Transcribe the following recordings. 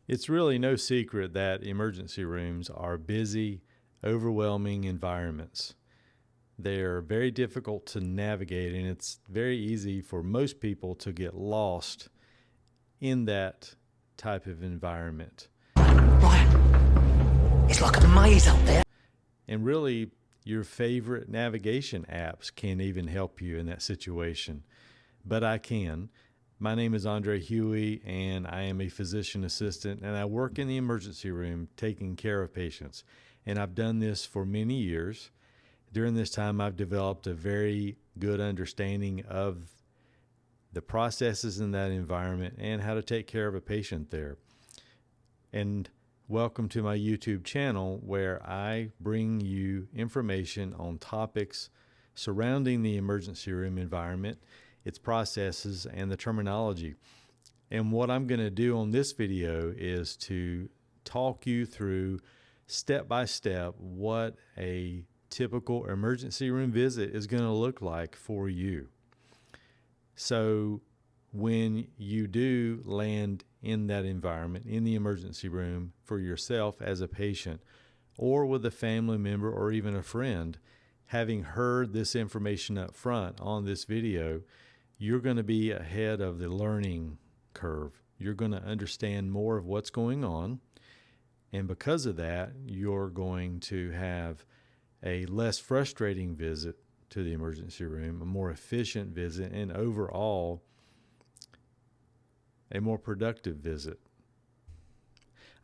It's really no secret that emergency rooms are busy, overwhelming environments. They're very difficult to navigate, and it's very easy for most people to get lost in that type of environment. Ryan, it's like a maze out there. And really, your favorite navigation apps can't even help you in that situation. But I can. My name is Andre Huie, and I am a physician assistant, and I work in the emergency room taking care of patients. And I've done this for many years. During this time, I've developed a very good understanding of the processes in that environment and how to take care of a patient there. And welcome to my YouTube channel, where I bring you information on topics surrounding the emergency room environment, its processes, and the terminology. And what I'm going to do on this video is to talk you through step by step what a typical emergency room visit is going to look like for you. So when you do land in that environment, in the emergency room for yourself as a patient, or with a family member or even a friend, having heard this information up front on this video, you're going to be ahead of the learning curve. You're going to understand more of what's going on. And because of that, you're going to have a less frustrating visit to the emergency room, a more efficient visit, and overall, a more productive visit.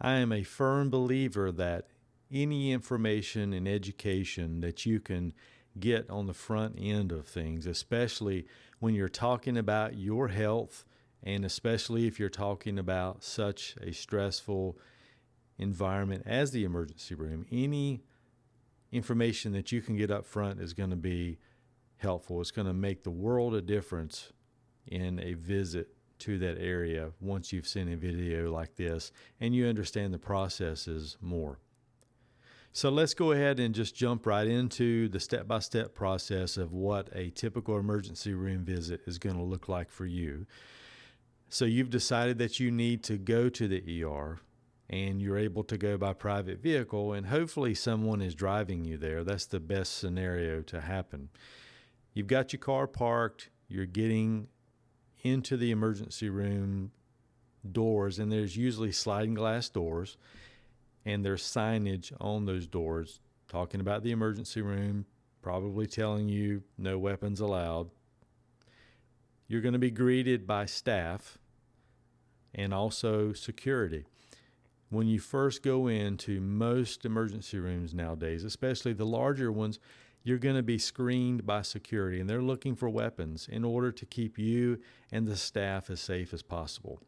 I am a firm believer that any information and education that you can get on the front end of things, especially when you're talking about your health, and especially if you're talking about such a stressful environment as the emergency room, any information that you can get up front is going to be helpful. It's going to make the world a difference in a visit to that area once you've seen a video like this and you understand the processes more. So let's go ahead and just jump right into the step-by-step process of what a typical emergency room visit is going to look like for you. So you've decided that you need to go to the ER, and you're able to go by private vehicle, and hopefully someone is driving you there. That's the best scenario to happen. You've got your car parked, you're getting into the emergency room doors, and there's usually sliding glass doors, and there's signage on those doors talking about the emergency room, probably telling you no weapons allowed. You're going to be greeted by staff and also security. When you first go into most emergency rooms nowadays, especially the larger ones, you're going to be screened by security, and they're looking for weapons in order to keep you and the staff as safe as possible.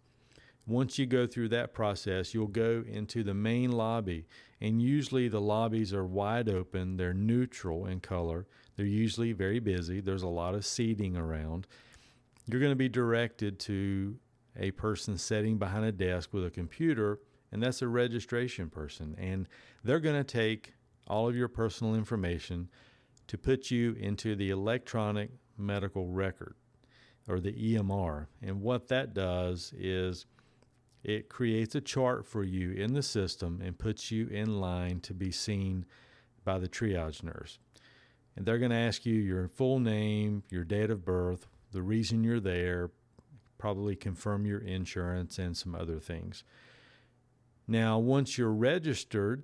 Once you go through that process, you'll go into the main lobby, and usually the lobbies are wide open. They're neutral in color. They're usually very busy. There's a lot of seating around. You're going to be directed to a person sitting behind a desk with a computer, and that's a registration person. And they're going to take all of your personal information to put you into the electronic medical record, or the EMR. And what that does is it creates a chart for you in the system and puts you in line to be seen by the triage nurse. And they're going to ask you your full name, your date of birth, the reason you're there, probably confirm your insurance and some other things. Now, once you're registered,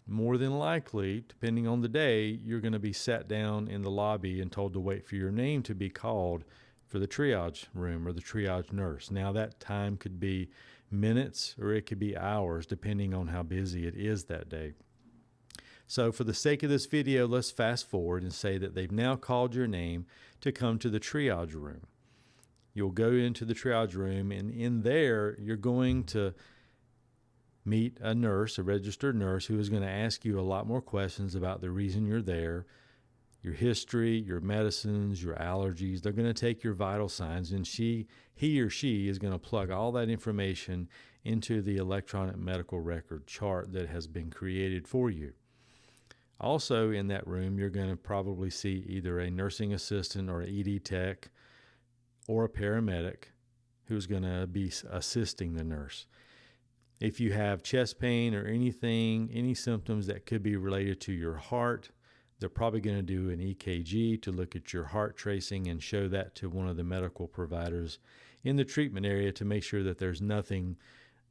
more than likely, depending on the day, you're going to be sat down in the lobby and told to wait for your name to be called for the triage room or the triage nurse. Now, that time could be minutes or it could be hours, depending on how busy it is that day. So for the sake of this video, let's fast forward and say that they've now called your name to come to the triage room. You'll go into the triage room, and in there, you're going to meet a nurse, a registered nurse, who is going to ask you a lot more questions about the reason you're there, your history, your medicines, your allergies. They're going to take your vital signs, and he or she is going to plug all that information into the electronic medical record chart that has been created for you. Also in that room, you're going to probably see either a nursing assistant or an ED tech or a paramedic who's going to be assisting the nurse. If you have chest pain or anything, any symptoms that could be related to your heart, they're probably going to do an EKG to look at your heart tracing and show that to one of the medical providers in the treatment area to make sure that there's nothing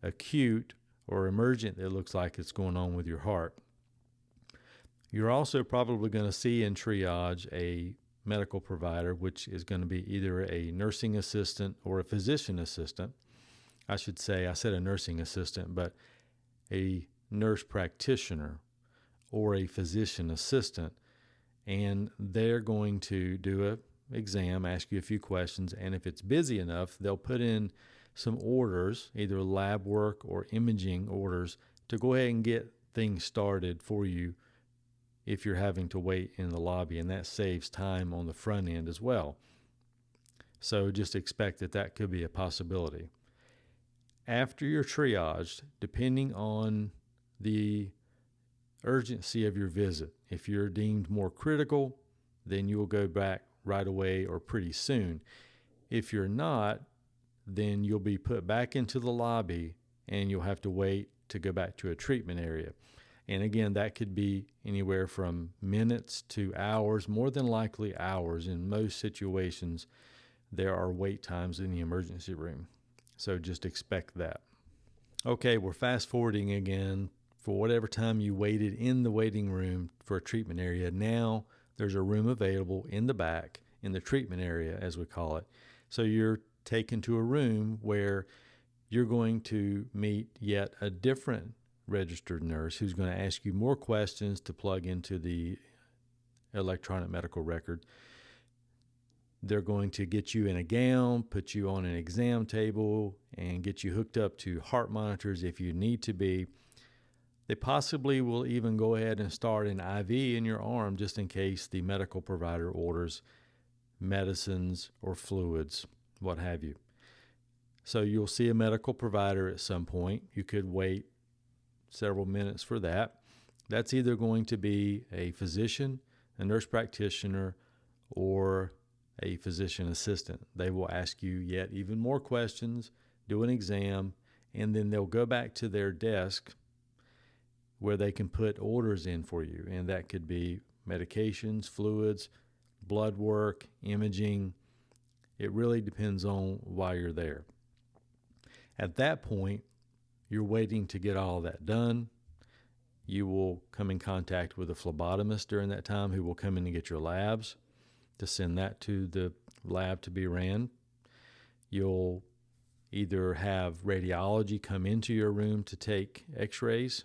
acute or emergent that looks like it's going on with your heart. You're also probably going to see in triage a medical provider, which is going to be either a nursing assistant or a physician assistant. I should say, I said a nursing assistant, but a nurse practitioner or a physician assistant, and they're going to do an exam, ask you a few questions, and if it's busy enough, they'll put in some orders, either lab work or imaging orders, to go ahead and get things started for you if you're having to wait in the lobby, and that saves time on the front end as well. So just expect that that could be a possibility. After you're triaged, depending on the urgency of your visit, if you're deemed more critical, then you will go back right away or pretty soon. If you're not, then you'll be put back into the lobby and you'll have to wait to go back to a treatment area. And again, that could be anywhere from minutes to hours, more than likely hours. In most situations, there are wait times in the emergency room. So just expect that. Okay, we're fast forwarding again. For whatever time you waited in the waiting room for a treatment area, now there's a room available in the back, in the treatment area, as we call it. So you're taken to a room where you're going to meet yet a different registered nurse who's going to ask you more questions to plug into the electronic medical record. They're going to get you in a gown, put you on an exam table, and get you hooked up to heart monitors if you need to be. They possibly will even go ahead and start an IV in your arm just in case the medical provider orders medicines or fluids, what have you. So you'll see a medical provider at some point. You could wait several minutes for that. That's either going to be a physician, a nurse practitioner, or a physician assistant. They will ask you yet even more questions, do an exam, and then they'll go back to their desk where they can put orders in for you. And that could be medications, fluids, blood work, imaging. It really depends on why you're there. At that point, you're waiting to get all that done. You will come in contact with a phlebotomist during that time who will come in and get your labs to send that to the lab to be ran. You'll either have radiology come into your room to take x-rays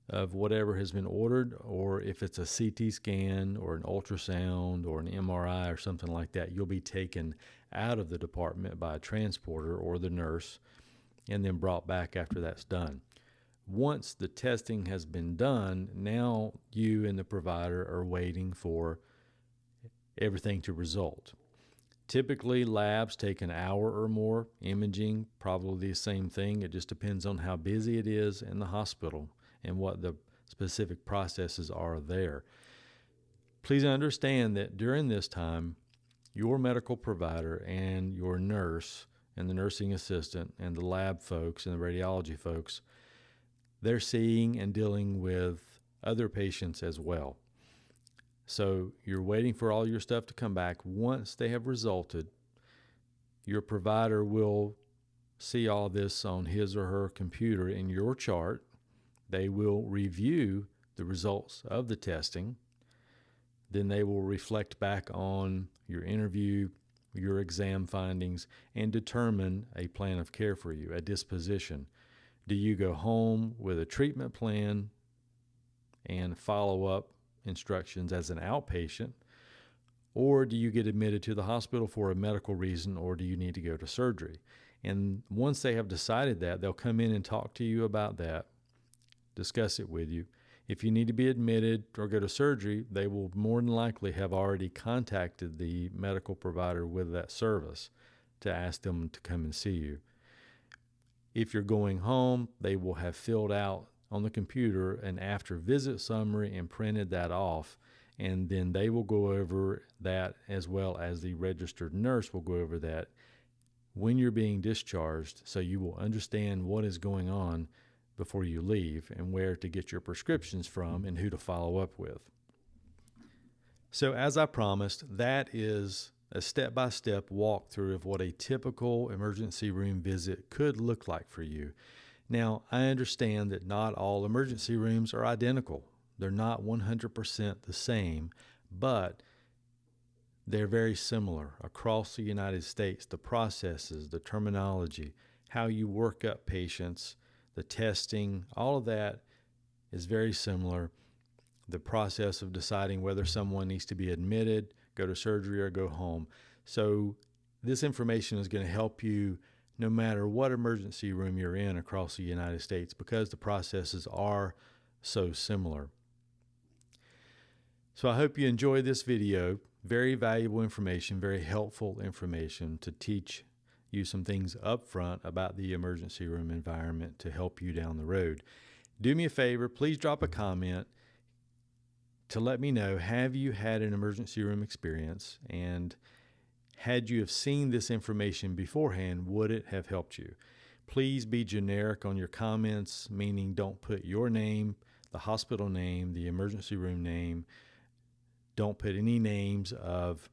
of whatever has been ordered, or if it's a CT scan or an ultrasound or an MRI or something like that, you'll be taken out of the department by a transporter or the nurse and then brought back after that's done. Once the testing has been done, now you and the provider are waiting for everything to result. Typically, labs take an hour or more. Imaging, probably the same thing. It just depends on how busy it is in the hospital and what the specific processes are there. Please understand that during this time, your medical provider and your nurse and the nursing assistant and the lab folks and the radiology folks, they're seeing and dealing with other patients as well. So you're waiting for all your stuff to come back. Once they have resulted, your provider will see all this on his or her computer in your chart. They will review the results of the testing. Then they will reflect back on your interview, your exam findings, and determine a plan of care for you, a disposition. Do you go home with a treatment plan and follow-up instructions as an outpatient, or do you get admitted to the hospital for a medical reason, or do you need to go to surgery? And once they have decided that, they'll come in and talk to you about that, discuss it with you. If you need to be admitted or go to surgery, they will more than likely have already contacted the medical provider with that service to ask them to come and see you. If you're going home, they will have filled out on the computer an after visit summary and printed that off, and then they will go over that, as well as the registered nurse will go over that when you're being discharged, so you will understand what is going on before you leave and where to get your prescriptions from and who to follow up with. So as I promised, that is a step-by-step walkthrough of what a typical emergency room visit could look like for you. Now, I understand that not all emergency rooms are identical. They're not 100% the same, but they're very similar across the United States. The processes, the terminology, how you work up patients, the testing, all of that is very similar. The process of deciding whether someone needs to be admitted, go to surgery, or go home. So this information is going to help you no matter what emergency room you're in across the United States, because the processes are so similar. So I hope you enjoyed this video. Very valuable information, very helpful information to teach you some things up front about the emergency room environment to help you down the road. Do me a favor, please drop a comment to let me know, have you had an emergency room experience, and had you have seen this information beforehand, would it have helped you? Please be generic on your comments, meaning don't put your name, the hospital name, the emergency room name. Don't put any names of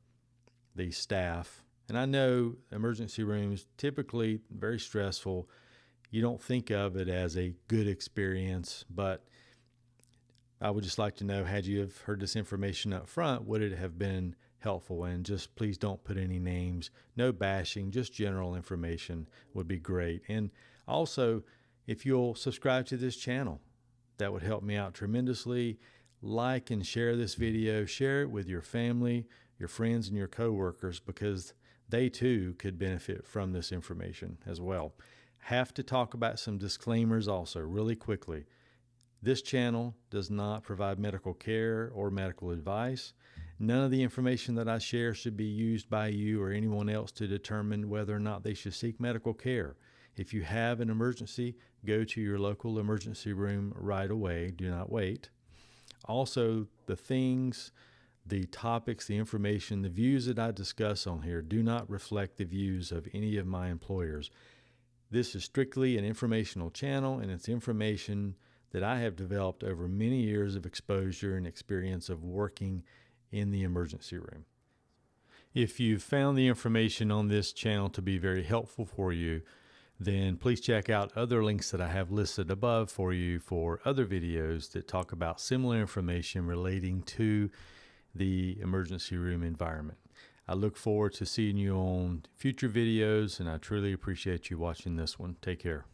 the staff. And I know emergency rooms typically very stressful. You don't think of it as a good experience, but I would just like to know, had you have heard this information up front, would it have been helpful? And just please don't put any names, no bashing, just general information would be great. And also, if you'll subscribe to this channel, that would help me out tremendously. Like and share this video, share it with your family, your friends, and your coworkers, because they too could benefit from this information as well. Have to talk about some disclaimers also really quickly. This channel does not provide medical care or medical advice. None of the information that I share should be used by you or anyone else to determine whether or not they should seek medical care. If you have an emergency, go to your local emergency room right away. Do not wait. Also, the things, the topics, the information, the views that I discuss on here do not reflect the views of any of my employers. This is strictly an informational channel, and it's information that I have developed over many years of exposure and experience of working in the emergency room. If you've found the information on this channel to be very helpful for you, then please check out other links that I have listed above for you for other videos that talk about similar information relating to the emergency room environment. I look forward to seeing you on future videos, and I truly appreciate you watching this one. Take care.